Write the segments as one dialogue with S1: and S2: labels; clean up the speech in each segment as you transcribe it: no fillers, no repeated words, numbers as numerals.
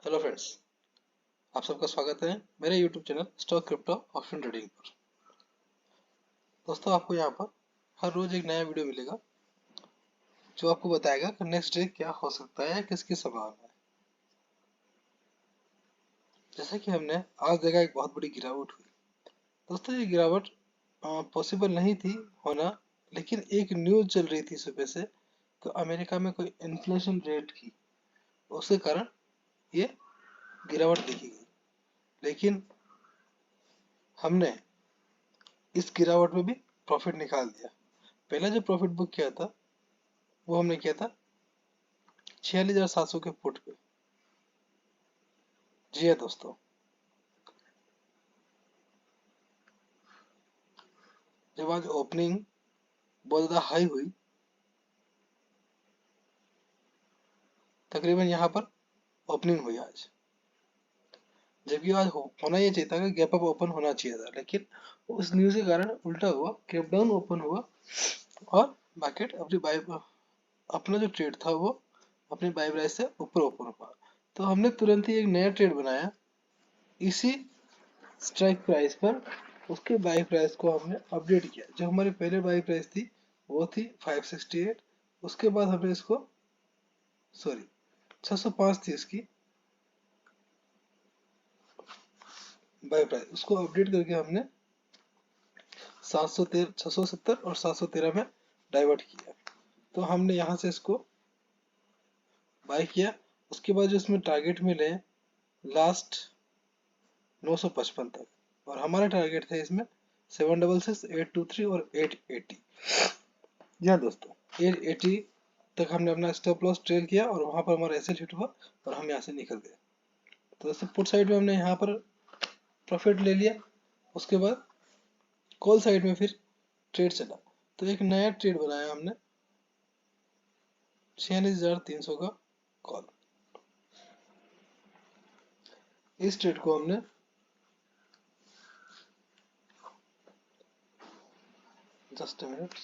S1: Hello friends, आप सबका स्वागत है मेरे YouTube channel stock crypto option trading पर। दोस्तों, आपको यहाँ पर हर रोज एक नया वीडियो मिलेगा जो आपको बताएगा कि नेक्स्ट डे क्या हो सकता है या किसकी संभावना है। जैसे कि हमने आज देखा एक बहुत बड़ी गिरावट हुई। दोस्तों, ये गिरावट पॉसिबल नहीं थी होना, लेकिन एक न्यूज चल रही थी सुबह से कि अमेरिका में कोई इन्फ्लेशन रेट की, उसके कारण ये गिरावट देखी गई। लेकिन हमने इस गिरावट में भी प्रॉफिट निकाल दिया। पहला जो प्रॉफिट बुक किया था वो हमने किया था 46,700 के फुट पे। जी हाँ दोस्तों, जब आज ओपनिंग बहुत ज़्यादा हाई हुई, तकरीबन यहाँ पर ओपनिंग हुई आज, जबकि आज होना ये चाहिए था कि गैप अप ओपन होना चाहिए था, लेकिन उस न्यूज़ के कारण उल्टा हुआ, गैप डाउन ओपन हुआ और मार्केट अपनी बाय अपना जो ट्रेड था वो अपनी बाय प्राइस से ऊपर ओपन हुआ। तो हमने तुरंत ही एक नया ट्रेड बनाया इसी स्ट्राइक प्राइस पर। उसके बाई प्राइस को हमने अपडेट किया। जो हमारी पहले बाई प्राइस थी वो थी 568। उसके बाद हमने इसको सॉरी 605 थी इसकी बाई प्राइस, उसको अपडेट करके हमने 713 670 और 713 में डाइवर्ट किया। तो हमने यहाँ से इसको बाय किया। उसके बाद जो इसमें टारगेट मिले लास्ट 955 तक, और हमारा टारगेट था इसमें 766, 823 और 880। जी हाँ दोस्तों, 880 तक हमने अपना स्टॉप लॉस ट्रेल किया और वहां पर हमारा एसएल हिट हुआ और हम यहाँ से निकल गए। तो दोस्तों, पुट साइड में हमने यहाँ पर प्रॉफिट ले लिया। उसके बाद कॉल साइड में फिर ट्रेड चला, तो एक नया ट्रेड बनाया हमने 46,300 का कॉल। इस ट्रेड को हमने जस्ट मिनट,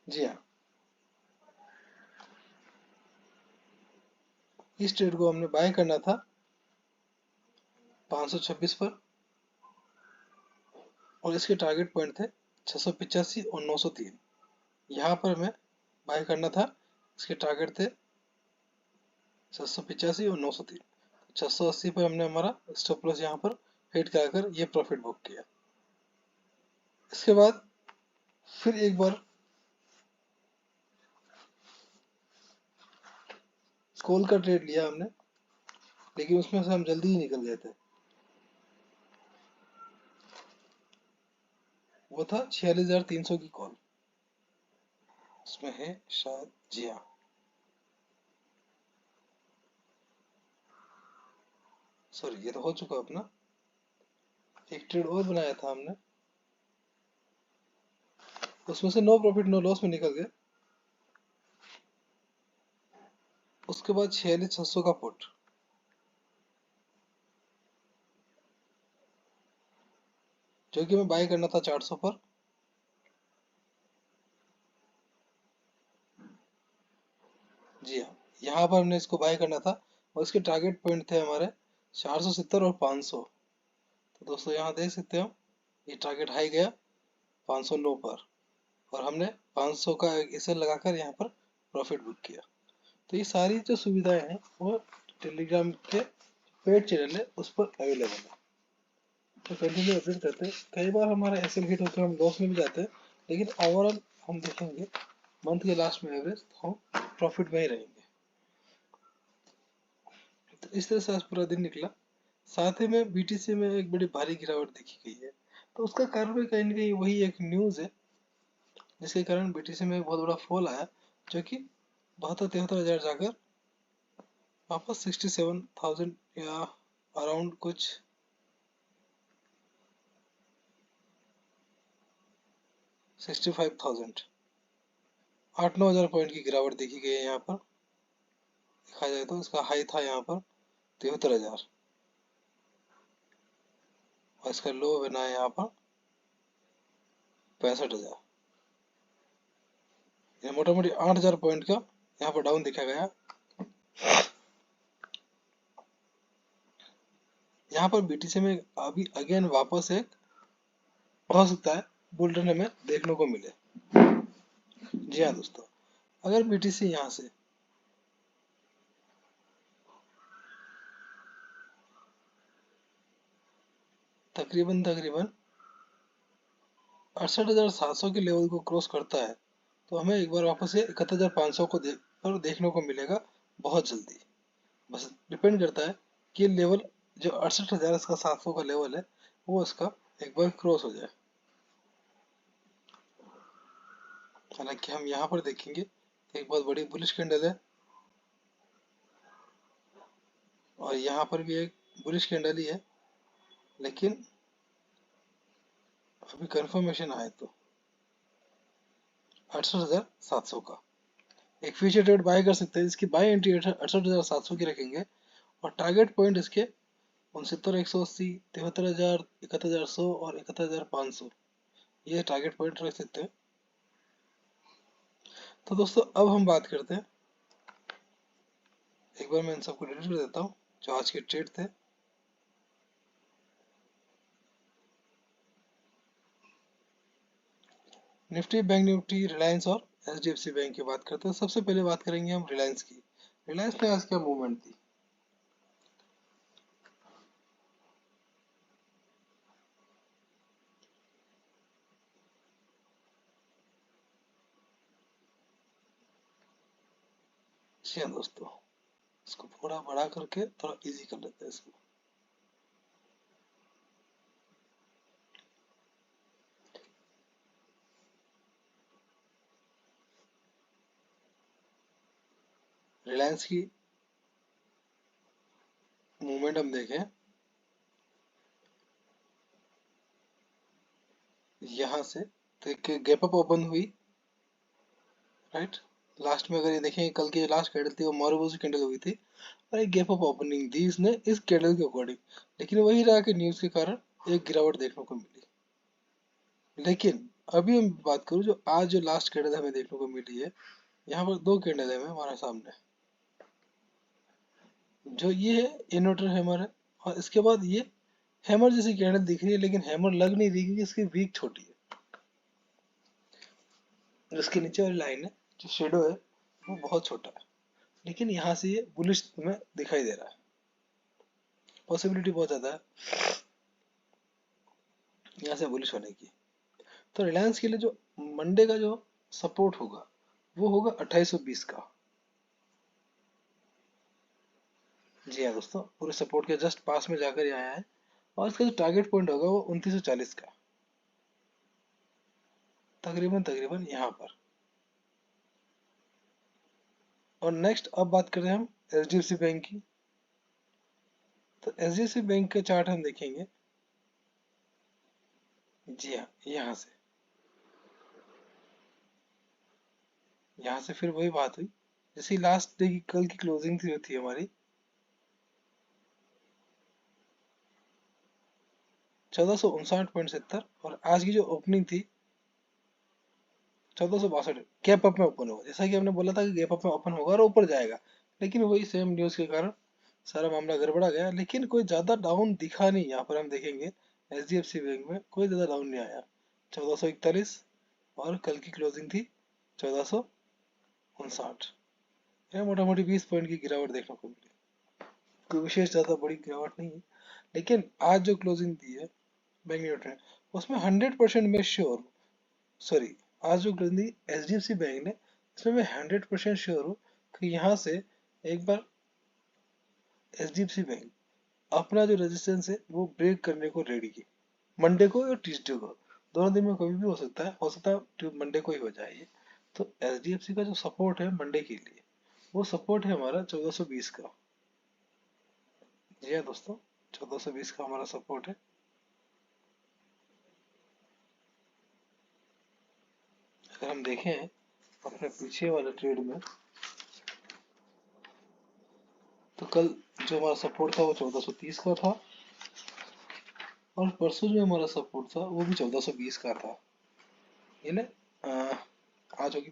S1: जी हाँ, इस ट्रेड को हमने बाय करना था 526 पर, और इसके टारगेट पॉइंट थे 685 और 903। यहाँ पर हमें बाय करना था, इसके टारगेट थे 785 और 903। 680 पर हमने हमारा स्टॉप लॉस यहाँ पर हिट कराकर ये प्रॉफिट बुक किया। इसके बाद फिर एक बार कॉल का ट्रेड लिया हमने, लेकिन उसमें से हम जल्दी ही निकल गए थे। वो था 46,300 की कॉल। उसमें है शायद, जी हाँ, सॉरी, ये तो हो चुका अपना। एक ट्रेड और बनाया था हमने, उसमें से नो प्रॉफिट नो लॉस में निकल गए। उसके बाद 46,600 का पुट, जो कि मैं बाय करना था 400 पर। जी हाँ, यहाँ पर हमने इसको बाय करना था और इसके टारगेट पॉइंट थे हमारे 470 और 500। तो दोस्तों, यहाँ देख सकते हो ये टारगेट हाई गया 509 पर, और हमने 500 का इसे लगाकर यहाँ पर प्रॉफिट बुक किया। तो ये सारी जो सुविधाएं हैं वो टेलीग्राम के पेड चैनल है उस पर अवेलेबल है। तो कंटिन्यू अपडेट करते हैं। कई बार हमारा एसएल हिट होकर हम लॉस में भी जाते हैं, लेकिन ओवरऑल हम देखेंगे मंथ के लास्ट में एवरेज तो हम प्रॉफिट में ही रहेंगे। तो इस तरह से आज पूरा दिन निकला। साथ ही में बीटीसी में एक बड़ी भारी गिरावट देखी गई है। तो उसका कारण भी कहीं ना कहीं वही एक न्यूज़ है, जिसके कारण बीटीसी में बहुत बड़ा फॉल आया, जो कि 72-73 हज़ार जाकर वापस 67,000 या अराउंड कुछ 65,000, 8-9 हज़ार पॉइंट की गिरावट देखी गई है। यहाँ पर देखा जाए तो इसका हाई था यहाँ पर 73,000, और इसका लो बना है यहाँ पर 65,000। मोटा मोटी 8,000 पॉइंट का यहाँ पर डाउन देखा गया। यहाँ पर बीटीसी में अभी अगेन वापस एक हो सकता है बुल रन हमें देखने को मिले। जी हाँ दोस्तों, अगर बीटीसी यहाँ से तकरीबन 68,700 के लेवल को क्रॉस करता है तो हमें एक बार वापस से 71,500 को पर देखने को मिलेगा बहुत जल्दी। बस डिपेंड करता है कि लेवल जो 68,700 का लेवल है वो इसका एक बार क्रॉस हो जाए। हालांकि हम यहाँ पर देखेंगे एक बहुत बड़ी बुलिश कैंडल है और यहाँ पर भी एक बुलिश कैंडल ही है, लेकिन अभी कंफर्मेशन आए तो 68,700 का एक फ्यूचर ट्रेड बाय कर सकते हैं, जिसकी बाय एंट्री 68,700 की रखेंगे और टारगेट पॉइंट इसके 69,180, 73,000, 71,100 और 71,500 ये टारगेट पॉइंट रख सकते हैं। तो दोस्तों अब हम बात करते हैं, एक बार मैं इन सबको डिलीट कर देता हूँ जो आज के ट्रेड थे। निफ्टी, बैंक निफ्टी, रिलायंस और एचडीएफसी बैंक की बात करते हैं। सबसे पहले बात करेंगे हम रिलायंस की। रिलायंस ने आज क्या मूवमेंट दी। जी हाँ दोस्तों, इसको थोड़ा बड़ा करके थोड़ा इजी कर लेते हैं इसको। रिलायंस की मूवमेंट हम देखें, यहाँ से तो एक गैप अप ओपन हुई, राइट। लास्ट में अगर ये देखें कल की जो लास्ट कैंडल थी वो मोरबोसी कैंडल हुई थी और एक गैप अप ओपनिंग दी इसने इस कैंडल के अकॉर्डिंग, लेकिन वही रहा कि न्यूज के कारण एक गिरावट देखने को मिली। लेकिन अभी हम बात करूँ जो आज जो लास्ट कैंडल हमें देखने को मिली है, यहाँ पर दो कैंडल है हमारे सामने। जो ये है इन्वर्टर हैमर है और इसके बाद ये हैमर जैसी कैंडल दिख रही है, लेकिन हैमर लग नहीं रही क्योंकि इसकी वीक छोटी है। जिसके नीचे वाली लाइन है जो शेडो है वो बहुत छोटा है, लेकिन यहाँ से ये बुलिश में दिखाई दे रहा है, पॉसिबिलिटी बहुत ज्यादा है यहाँ से बुलिश होने की। तो रिलायंस के लिए जो मंडे का जो सपोर्ट होगा वो होगा 2820 का। जी हाँ दोस्तों, पूरे सपोर्ट के जस्ट पास में जाकर ये आया है और इसका जो टारगेट पॉइंट होगा वो 2940 का, तकरीबन तकरीबन यहाँ पर। और नेक्स्ट अब बात करें हम एचडीएफसी बैंक की। तो एचडीएफसी बैंक का चार्ट हम देखेंगे। जी हाँ, यहाँ से फिर वही बात हुई जैसे लास्ट डे की कल की क्लोजिंग थी हमारी 1459.70 और आज की जो ओपनिंग थी 1462। गैप अप में ओपन हुआ, जैसा कि हमने बोला था कि गैप अप में ओपन होगा और ऊपर जाएगा, लेकिन वही सेम न्यूज के कारण सारा मामला गड़बड़ा गया। लेकिन कोई ज्यादा डाउन दिखा नहीं, यहाँ पर हम देखेंगे एचडीएफसी बैंक में कोई ज्यादा डाउन नहीं आया, 1441 और कल की क्लोजिंग थी 1459। यह मोटा मोटी 20 पॉइंट की गिरावट देखने को मिली, कोई विशेष ज्यादा बड़ी गिरावट नहीं है। लेकिन आज जो क्लोजिंग दी है बैंक निफ्टी ने उसमें 100% में श्योर, सॉरी, आज जो क्लोजिंग दी एचडीएफसी बैंक ने इसमें मैं 100% श्योर हूँ कि यहाँ से एक बार एचडीएफसी बैंक अपना जो रेजिस्टेंस है वो ब्रेक करने को रेडी है, मंडे को और ट्यूसडे को, दोनों दिन में कभी भी हो सकता है मंडे को ही हो जाए ये। तो एचडीएफसी का जो सपोर्ट है मंडे के लिए वो सपोर्ट है हमारा 1420 का। जी हाँ दोस्तों, 1420 का हमारा सपोर्ट है। अगर हम देखें अपने पीछे वाले ट्रेड में तो कल जो हमारा सपोर्ट था वो 1430 का था और परसों जो हमारा सपोर्ट था वो भी 1420 का था। ये ना आज होगी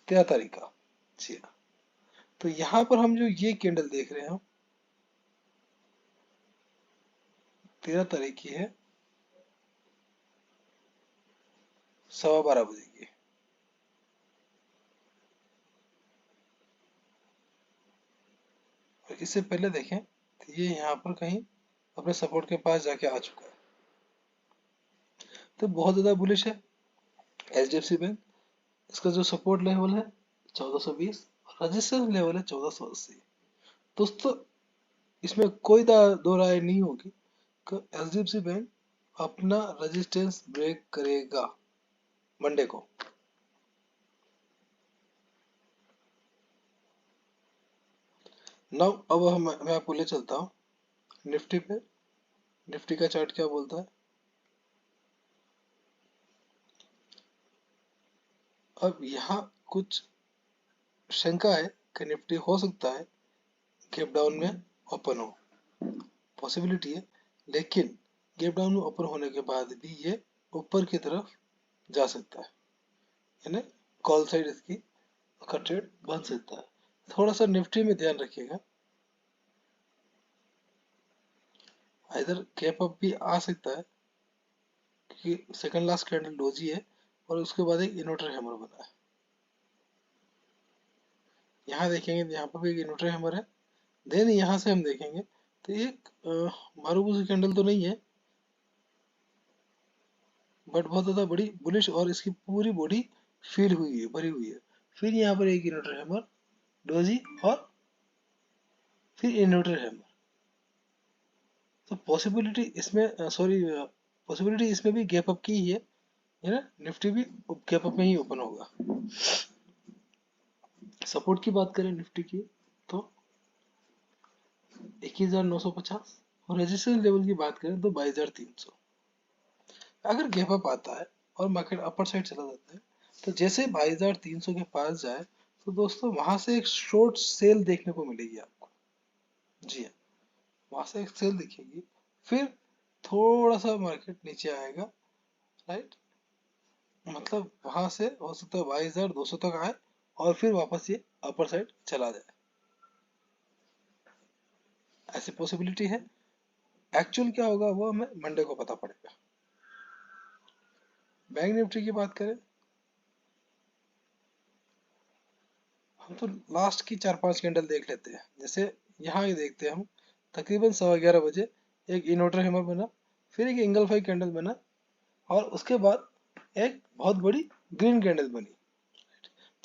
S1: 13 तारीख का। जी हाँ, तो यहाँ पर हम जो ये कैंडल देख रहे हैं 13 तारीख की है 12:15 बजे की। और इससे पहले देखें तो ये यहाँ पर कहीं अपने सपोर्ट के पास जाके आ चुका है, तो बहुत ज़्यादा बुलिश है HDFC बैंक। इसका जो सपोर्ट लेवल है 1420 और रेजिस्टेंस लेवल है 1480। दोस्तों इसमें कोई दो राय नहीं होगी कि HDFC बैंक अपना रेजिस्टेंस ब्रेक करेगा मंडे को। नाउ अब मैं आपको ले चलता हूँ निफ्टी पे। निफ्टी का चार्ट क्या बोलता है। अब यहाँ कुछ शंका है कि निफ्टी हो सकता है गैप डाउन में ओपन हो, पॉसिबिलिटी है, लेकिन गैप डाउन में ओपन होने के बाद भी ये ऊपर की तरफ जा सकता है, यानी कॉल साइड इसकी का ट्रेड बन सकता है। थोड़ा सा निफ्टी में ध्यान रखिएगा, इधर गैप अप भी आ सकता है क्योंकि सेकंड लास्ट कैंडल डोजी है और उसके बाद एक इन्वर्टर हैमर बना है। यहाँ देखेंगे तो यहाँ पर भी एक इन्वर्टर हैमर है। देन यहाँ से हम देखेंगे तो एक मारूबुजी कैंडल तो नहीं है, बट बहुत ज़्यादा बड़ी बुलिश और इसकी पूरी बॉडी फील हुई है, भरी हुई है। फिर यहाँ पर एक इन्वर्टर हैमर डोजी और फिर इन्वर्टर हैमर। तो पॉसिबिलिटी इसमें पॉसिबिलिटी इसमें भी गैप अप की ही है ना। निफ्टी भी गैप अप में ही ओपन होगा। सपोर्ट की बात करें निफ्टी की तो 21,950 और रेजिस्टेंस लेवल की बात करें तो 22,300। अगर गैप अप आता है और मार्केट अपर साइड चला जाता है तो जैसे 22,300 के पास जाए तो दोस्तों वहां से एक शॉर्ट सेल देखने को मिलेगी आपको। जी हाँ, वहां से एक सेल दिखेगी, फिर थोड़ा सा मार्केट नीचे आएगा, राइट। मतलब वहां से हो सकता है 22,200 तक आए और फिर वापस ये अपर साइड चला जाए, ऐसी पॉसिबिलिटी है। एक्चुअल क्या होगा वो हमें मंडे को पता पड़ेगा। बैंक निफ्टी की बात करें, हम तो लास्ट की 4-5 कैंडल देख लेते हैं। जैसे यहाँ ये देखते हैं हम, तकरीबन 11:15 बजे एक इन्वर्टर हैमर बना, फिर एक एंगल फाइव कैंडल बना और उसके बाद एक बहुत बड़ी ग्रीन कैंडल बनी।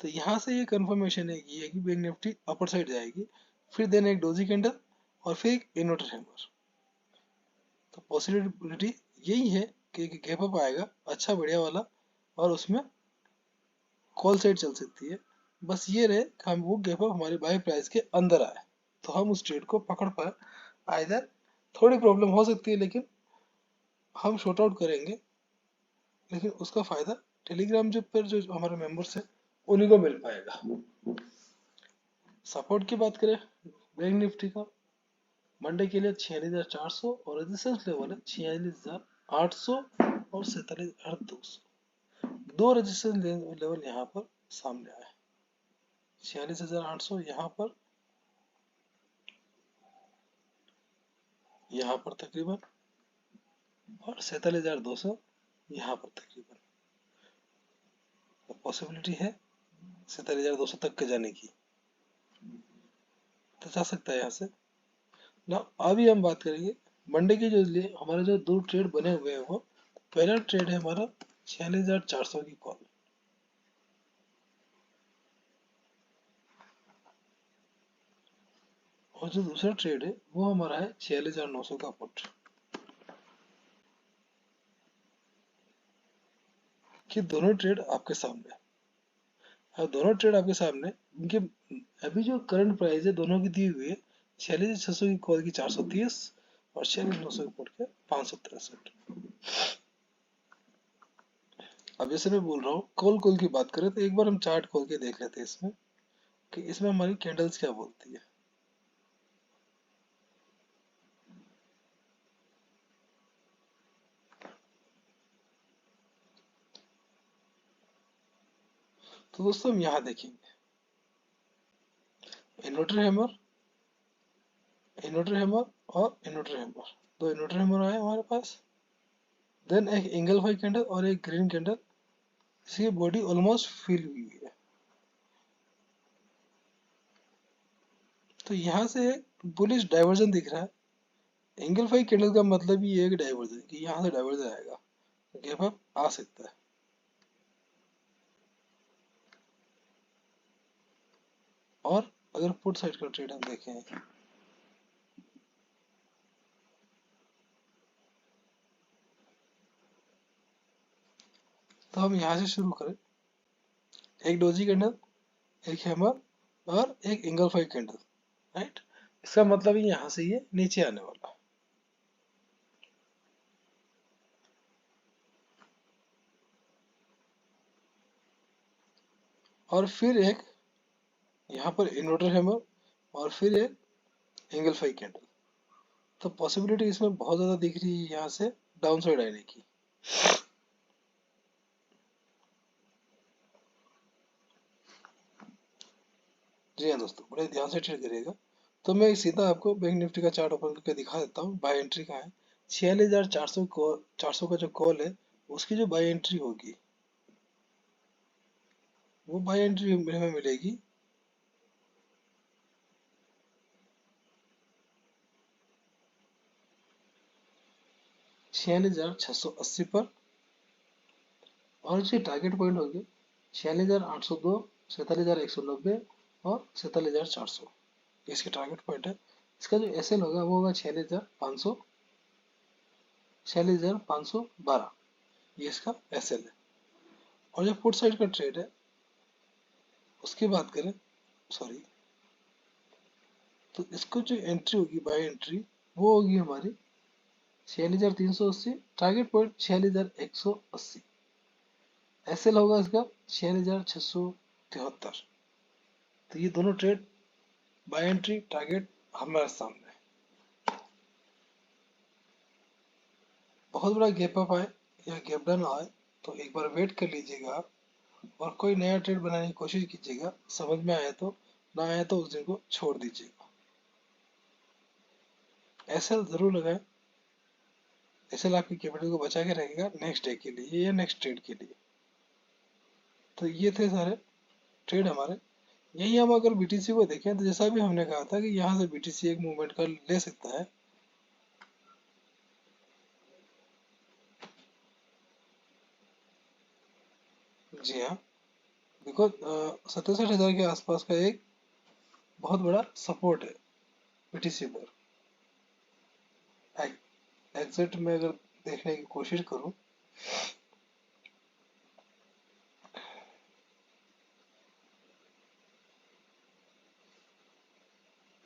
S1: तो यहाँ से ये कंफर्मेशन है कि बैंक निफ्टी अपर साइड जाएगी, फिर देन एक डोजी कैंडल और फिर एक इन्वर्टर हैमर। तो पॉसिबिलिटी यही है कि गैप अप आएगा अच्छा बढ़िया वाला और उसमें कॉल साइड चल सकती है। बस ये रहे कि हम वो गैप अप हमारे बाय प्राइस के अंदर आए तो हम उस ट्रेड को पकड़ पाए। आइदर थोड़ी प्रॉब्लम हो सकती है लेकिन हम शॉर्ट आउट करेंगे, लेकिन उसका फायदा टेलीग्राम जो पर जो हमारे मेंबर्स हैं उन्हीं को मिल पाएगा। सपोर्ट की बात करें बैंक निफ्टी का, मंडे के लिए 46,400 और रेजिस्टेंस लेवल है 46,800 और 47,200। दो रेजिस्टेंस लेवल यहाँ पर सामने आए, 46,800 यहाँ पर तकरीबन और 47,200 यहाँ पर तकरीबन। पॉसिबिलिटी है 47,200 तक के जाने की, तो जा सकता है यहाँ से ना। अभी हम बात करेंगे मंडे के जो लिए हमारे जो दो ट्रेड बने हुए हैं वो, पहला ट्रेड है हमारा 46,400 की कॉल, और जो दूसरा ट्रेड है वो हमारा है 46,900 का पुट। कि दोनों ट्रेड आपके सामने, अब दोनों ट्रेड आपके सामने, इनके अभी जो करंट प्राइस है दोनों की दी हुई है 46,600 की कॉल की 430 और 46,900 की पुट के 563। अब जैसे मैं बोल रहा हूँ कॉल की बात करें तो एक बार हम चार्ट खोल के देख लेते हैं इसमें कि इसमें हमारी कैंडल्स क्या बोलती है। तो दोस्तों हम यहाँ देखेंगे इन्वर्टर हैमर, इन्वर्टर हैमर और इन्वर्टर हैमर। दो इन्वर्टर हैमर आए हमारे पास, देन एक एंगल फाई कैंडल और एक ग्रीन कैंडल, इसकी बॉडी ऑलमोस्ट फिल हुई है। तो यहाँ से बुलिश डाइवर्जन दिख रहा है। एंगल फाई कैंडल का मतलब ही है कि डाइवर्जन, कि यहाँ से डाइवर्जन आएगा, गैप अप आ सकता है। और अगर पुट साइड का ट्रेड हम देखें, तो हम यहाँ से शुरू करें, एक डोजी कैंडल, एक हैमर और एक एंगल फाई कैंडल, राइट। इसका मतलब ही यहाँ से ये नीचे आने वाला। और फिर एक यहाँ पर इन्वर्टर हैमर और फिर एक एंगल फाई कैंडल। तो पॉसिबिलिटी इसमें बहुत ज़्यादा दिख रही है यहाँ से डाउन साइड आने की। जी हाँ दोस्तों, बड़े ध्यान से ट्रेड करिएगा। तो मैं सीधा आपको बैंक निफ्टी का चार्ट ओपन करके दिखा देता हूँ। बाय एंट्री का है 46,400 कॉल, 400 का जो कॉल है उसकी जो बाय एंट्री होगी वो बाय एंट्री हमें मिलेगी 46,680 पर। और इसकी टारगेट पॉइंट होगी 46,802, 47,190 और 47,400, इसके टारगेट पॉइंट है। इसका जो एस एल होगा वो होगा 46,500, 46,512, ये इसका एस एल है। और जो पुट साइड का ट्रेड है उसकी बात करें, सॉरी, तो इसको जो एंट्री होगी बाय एंट्री वो होगी हमारी 46,380, टारगेट पॉइंट 46,180, एस एल होगा इसका 46,673। तो ये दोनों ट्रेड बाय एंट्री टारगेट हमारे सामने है। बहुत बड़ा गैप अप आए या गैप डाउन आए तो एक बार वेट कर लीजिएगा और कोई नया ट्रेड बनाने की कोशिश कीजिएगा। समझ में आए तो, ना आए तो उस दिन को छोड़ दीजिएगा। एसएल जरूर लगाएं, एसएल आपकी कैपिटल को बचा के रखेगा नेक्स्ट डे के लिए या नेक्स्ट ट्रेड के लिए। तो ये थे सारे ट्रेड हमारे। यही हम अगर बीटीसी को देखें तो जैसा भी हमने कहा था कि यहाँ से बीटीसी एक मूवमेंट का ले सकता है। जी हाँ, बिकॉज 67,000 के आसपास का एक बहुत बड़ा सपोर्ट है बीटीसी पर। एग्जैक्ट में अगर देखने की कोशिश करूं,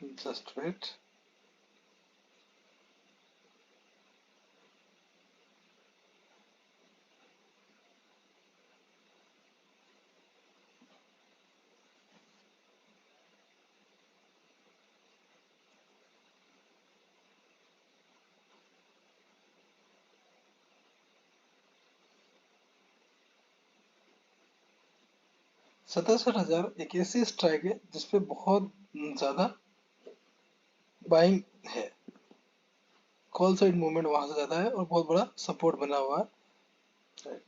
S1: जस्ट वेट, 67,000 एक ऐसी स्ट्राइक है जिसपे बहुत ज्यादा बाइंग है। कॉल साइड मूवमेंट वहां से ज्यादा है और बहुत बड़ा सपोर्ट बना हुआ है।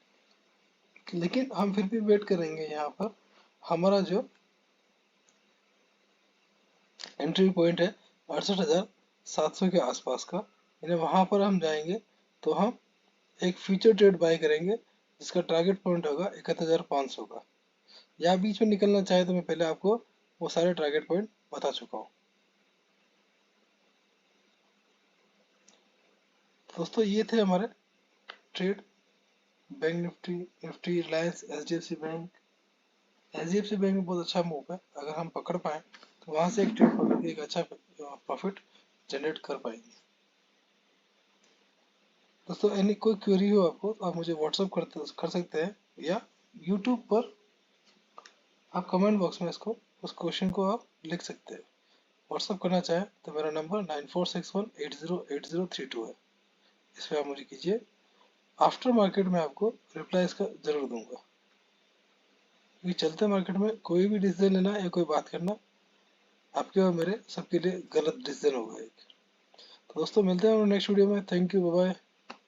S1: लेकिन हम फिर भी वेट करेंगे यहाँ पर। हमारा जो एंट्री पॉइंट है 68,700 के आसपास का, यानी वहां पर हम जाएंगे तो हम एक फ्यूचर ट्रेड बाय करेंगे जिसका टारगेट पॉइंट होगा 71,500 का। या बीच में निकलना चाहे तो मैं पहले आपको वो सारे टारगेट पॉइंट बता चुका हूँ। दोस्तों ये थे हमारे trade, bank Nifty, Nifty, Reliance, HDFC bank. HDFC bank में बहुत अच्छा मूव है, अगर हम पकड़ पाए तो वहां से एक ट्रेड पकड़ के एक अच्छा प्रॉफिट जनरेट कर पाएंगे। दोस्तों एनी कोई क्वेरी हो आपको तो आप मुझे व्हाट्सअप कर सकते हैं, या यूट्यूब पर आप कमेंट बॉक्स में इसको, उस क्वेश्चन को आप लिख सकते हैं। व्हाट्सअप करना चाहें तो मेरा नंबर 9461808032 है, इस पर आप मुझे कीजिए। आफ्टर मार्केट में आपको रिप्लाई इसका जरूर दूंगा, क्योंकि चलते मार्केट में कोई भी डिसीजन लेना या कोई बात करना आपके और मेरे सबके लिए गलत डिसीजन होगा एक। तो दोस्तों मिलते हैं नेक्स्ट वीडियो में। Thank you, bye bye.